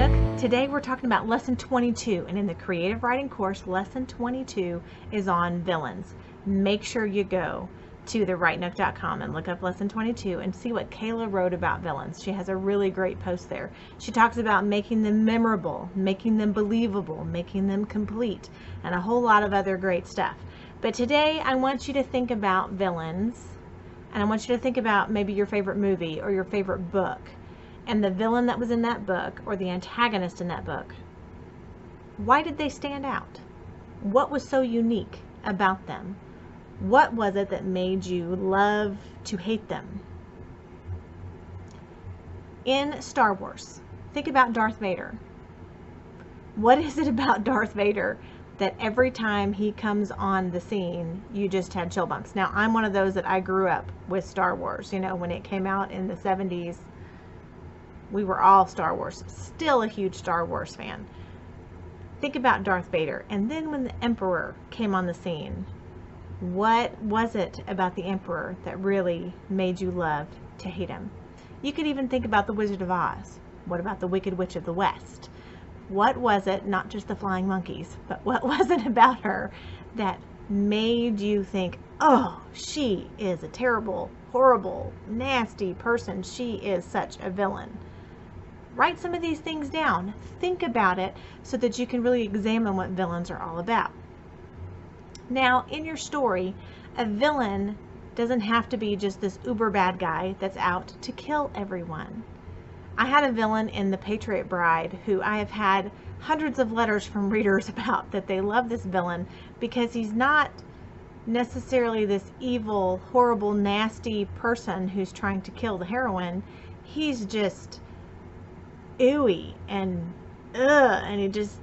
Nook. Today we're talking about lesson 22, and in the creative writing course, lesson 22 is on villains. Make sure you go to thewritenook.com and look up lesson 22 and see what Kayla wrote about villains. She has a really great post there. She talks about making them memorable, making them believable, making them complete, and a whole lot of other great stuff. But today I want you to think about villains, and I want you to think about maybe your favorite movie or your favorite book, and the villain that was in that book or the antagonist in that book. Why did they stand out? What was so unique about them? What was it that made you love to hate them? In Star Wars, think about Darth Vader. What is it about Darth Vader that every time he comes on the scene, you just had chill bumps? Now, I'm one of those that I grew up with Star Wars. You know, when it came out in the 70s, we were all Star Wars. Still a huge Star Wars fan. Think about Darth Vader. And then when the Emperor came on the scene, what was it about the Emperor that really made you love to hate him? You could even think about the Wizard of Oz. What about the Wicked Witch of the West? What was it, not just the flying monkeys, but what was it about her that made you think, oh, she is a terrible, horrible, nasty person. She is such a villain. Write some of these things down. Think about it so that you can really examine what villains are all about. Now, in your story, a villain doesn't have to be just this uber bad guy that's out to kill everyone. I had a villain in The Patriot Bride who I have had hundreds of letters from readers about, that they love this villain because he's not necessarily this evil, horrible, nasty person who's trying to kill the heroine. He's just Eeewy and he just,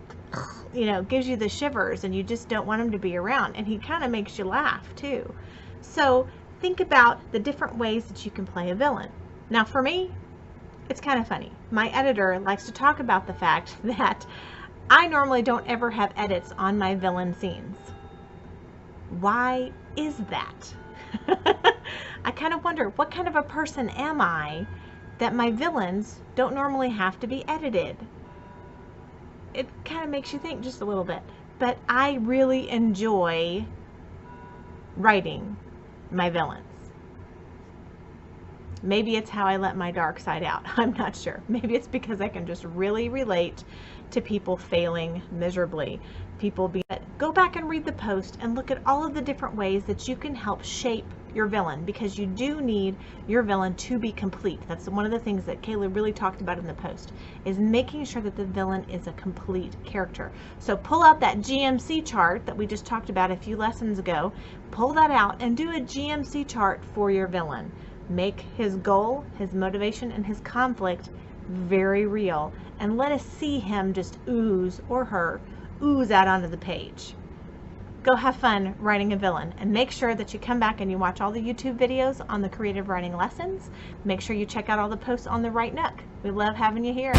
you know, gives you the shivers, and you just don't want him to be around, and he kind of makes you laugh too. So think about the different ways that you can play a villain. Now for me, it's kind of funny. My editor likes to talk about the fact that I normally don't ever have edits on my villain scenes. Why is that? I kind of wonder, what kind of a person am I that my villains don't normally have to be edited? It kind of makes you think just a little bit. But I really enjoy writing my villains. Maybe it's how I let my dark side out. I'm not sure. Maybe it's because I can just really relate to people failing miserably. Go back and read the post and look at all of the different ways that you can help shape your villain, because you do need your villain to be complete. That's one of the things that Kayla really talked about in the post, is making sure that the villain is a complete character. So pull out that GMC chart that we just talked about a few lessons ago. Pull that out and do a GMC chart for your villain. Make his goal, his motivation, and his conflict very real, and let us see him just ooze, or her ooze, out onto the page. Go have fun writing a villain, and make sure that you come back and you watch all the YouTube videos on the creative writing lessons. Make sure you check out all the posts on the Write Nook. We love having you here.